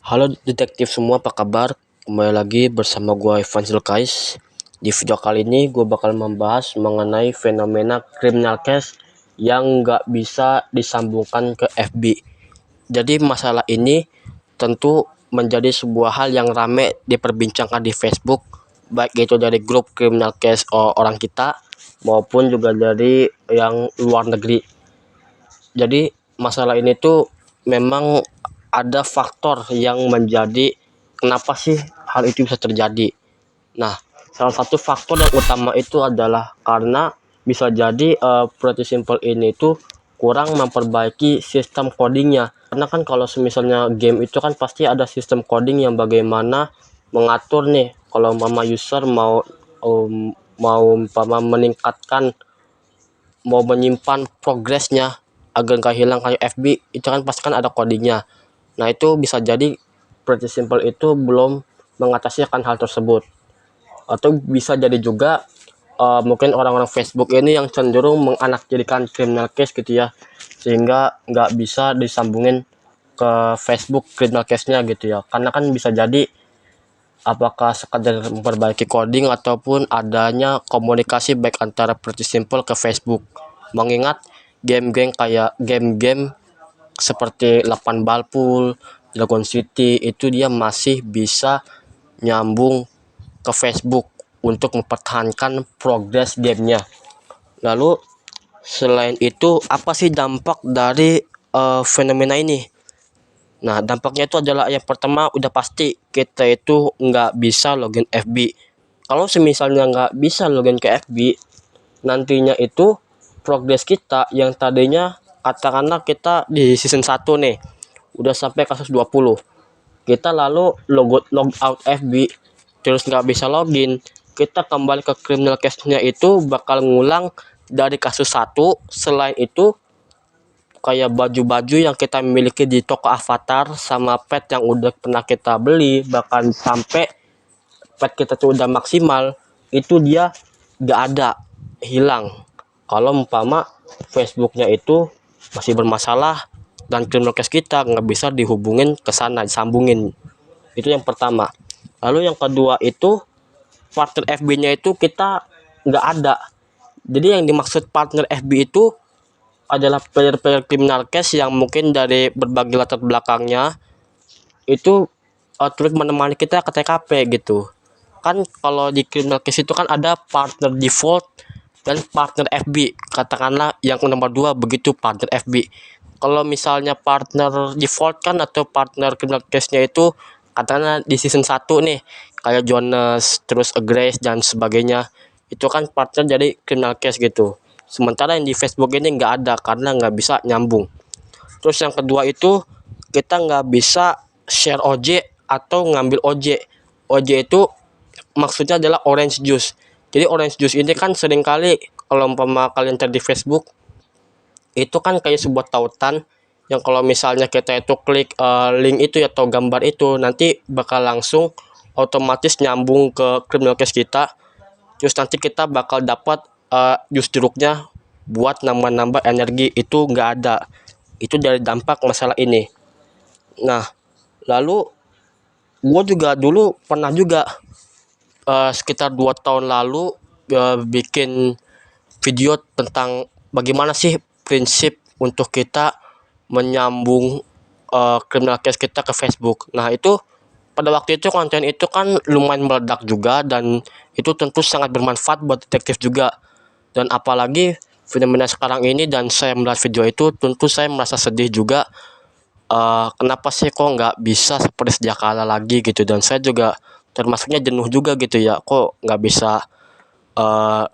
Halo detektif semua, apa kabar? Kembali lagi bersama gue Ivan Zulkais. Di video kali ini gue bakal membahas mengenai fenomena criminal case yang nggak bisa disambungkan ke FB. Jadi masalah ini tentu menjadi sebuah hal yang rame diperbincangkan di Facebook, baik itu dari grup criminal case orang kita maupun juga dari yang luar negeri. Jadi masalah ini tuh memang ada faktor yang menjadi kenapa sih hal itu bisa terjadi. Nah, salah satu faktor yang utama itu adalah karena bisa jadi Pretty Simple ini tuh kurang memperbaiki sistem codingnya. Karena kan kalau misalnya game itu kan pasti ada sistem coding yang bagaimana mengatur nih kalau mama user mau meningkatkan, mau menyimpan progresnya agar nggak hilang kayak FB itu kan pasti kan ada codingnya. Nah itu bisa jadi Pretty Simple itu belum mengatasi akan hal tersebut, atau bisa jadi juga mungkin orang-orang Facebook ini yang cenderung menganaktirikan criminal case gitu ya, sehingga nggak bisa disambungin ke Facebook criminal case-nya gitu ya, karena kan bisa jadi apakah sekadar memperbaiki coding ataupun adanya komunikasi baik antara Pretty Simple ke Facebook. Mengingat game-game seperti 8 Ball Pool, Dragon City itu dia masih bisa nyambung ke Facebook untuk mempertahankan progres gamenya. Lalu selain itu apa sih dampak dari fenomena ini? Nah, dampaknya itu adalah yang pertama udah pasti kita itu nggak bisa login FB. Kalau semisalnya nggak bisa login ke FB, nantinya itu progres kita yang tadinya katakanlah kita di season 1 nih, udah sampai kasus 20. Kita lalu log out FB, terus nggak bisa login. Kita kembali ke criminal case-nya itu bakal ngulang dari kasus 1. Selain itu, kayak baju-baju yang kita miliki di toko avatar sama pet yang udah pernah kita beli, bahkan sampai pet kita tuh udah maksimal, itu dia gak ada, hilang. Kalau umpama Facebooknya itu masih bermasalah dan criminal case kita nggak bisa dihubungin ke sana, disambungin. Itu yang pertama. Lalu yang kedua itu partner FB-nya itu kita nggak ada. Jadi yang dimaksud partner FB itu adalah player-player criminal case yang mungkin dari berbagai latar belakangnya itu turut menemani kita ke TKP gitu. Kan kalau di criminal case itu kan ada partner default dan partner FB. Katakanlah yang nomor 2 begitu partner FB. Kalau misalnya partner default kan atau partner criminal case-nya itu katakanlah di season 1 nih, kayak Jonas, terus Grace dan sebagainya. Itu kan partner jadi criminal case gitu. Sementara yang di Facebook ini nggak ada karena nggak bisa nyambung. Terus yang kedua itu kita nggak bisa share OJ atau ngambil OJ. OJ itu maksudnya adalah orange juice. Jadi orange juice ini kan seringkali kalau umpama kalian cari di Facebook itu kan kayak sebuah tautan yang kalau misalnya kita itu klik link itu atau gambar itu nanti bakal langsung otomatis nyambung ke criminal case kita. Terus nanti kita bakal dapat jus jeruknya buat nambah-nambah energi, itu nggak ada. Itu dari dampak masalah ini. Nah, lalu gue juga dulu pernah juga sekitar 2 tahun lalu bikin video tentang bagaimana sih prinsip untuk kita menyambung criminal case kita ke Facebook. Nah itu pada waktu itu konten itu kan lumayan meledak juga dan itu tentu sangat bermanfaat buat detektif juga. Dan apalagi fenomena sekarang ini dan saya melihat video itu tentu saya merasa sedih juga. Kenapa sih kok nggak bisa seperti sejak kala lagi gitu, dan saya juga termasuknya jenuh juga gitu ya, kok nggak bisa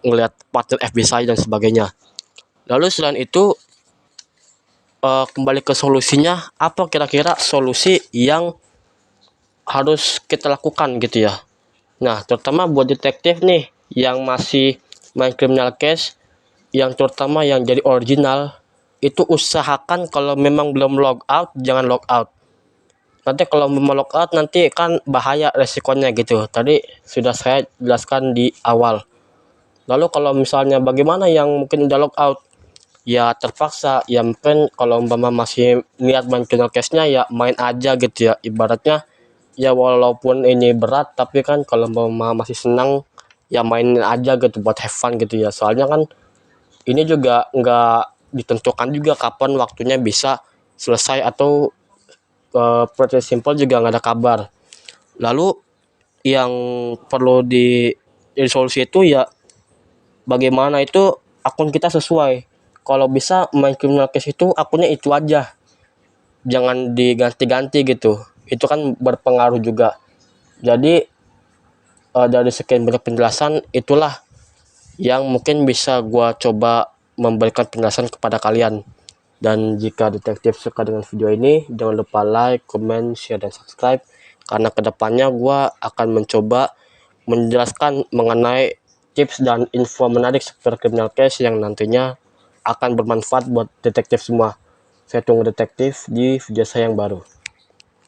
ngelihat partner FB saya dan sebagainya. Lalu selain itu kembali ke solusinya, apa kira-kira solusi yang harus kita lakukan gitu ya. Nah terutama buat detektif nih yang masih main criminal case, yang terutama yang jadi original, itu usahakan kalau memang belum log out jangan log out. Nanti kalau mau log out nanti kan bahaya resikonya gitu, tadi sudah saya jelaskan di awal. Lalu kalau misalnya bagaimana yang mungkin udah log out, ya terpaksa ya, mungkin kalau umpama masih niat main criminal case-nya ya main aja gitu ya, ibaratnya ya walaupun ini berat tapi kan kalau umpama masih senang ya mainin aja gitu buat have fun gitu ya, soalnya kan ini juga nggak ditentukan juga kapan waktunya bisa selesai, atau proses simple juga nggak ada kabar. Lalu yang perlu jadi solusi itu ya bagaimana itu akun kita sesuai. Kalau bisa main criminal case itu akunnya itu aja, jangan diganti-ganti gitu. Itu kan berpengaruh juga. Jadi dari sekian banyak penjelasan itulah yang mungkin bisa gua coba memberikan penjelasan kepada kalian. Dan jika detektif suka dengan video ini, jangan lupa like, comment, share, dan subscribe. Karena kedepannya gua akan mencoba menjelaskan mengenai tips dan info menarik seputar criminal case yang nantinya akan bermanfaat buat detektif semua. Saya tunggu detektif di video saya yang baru.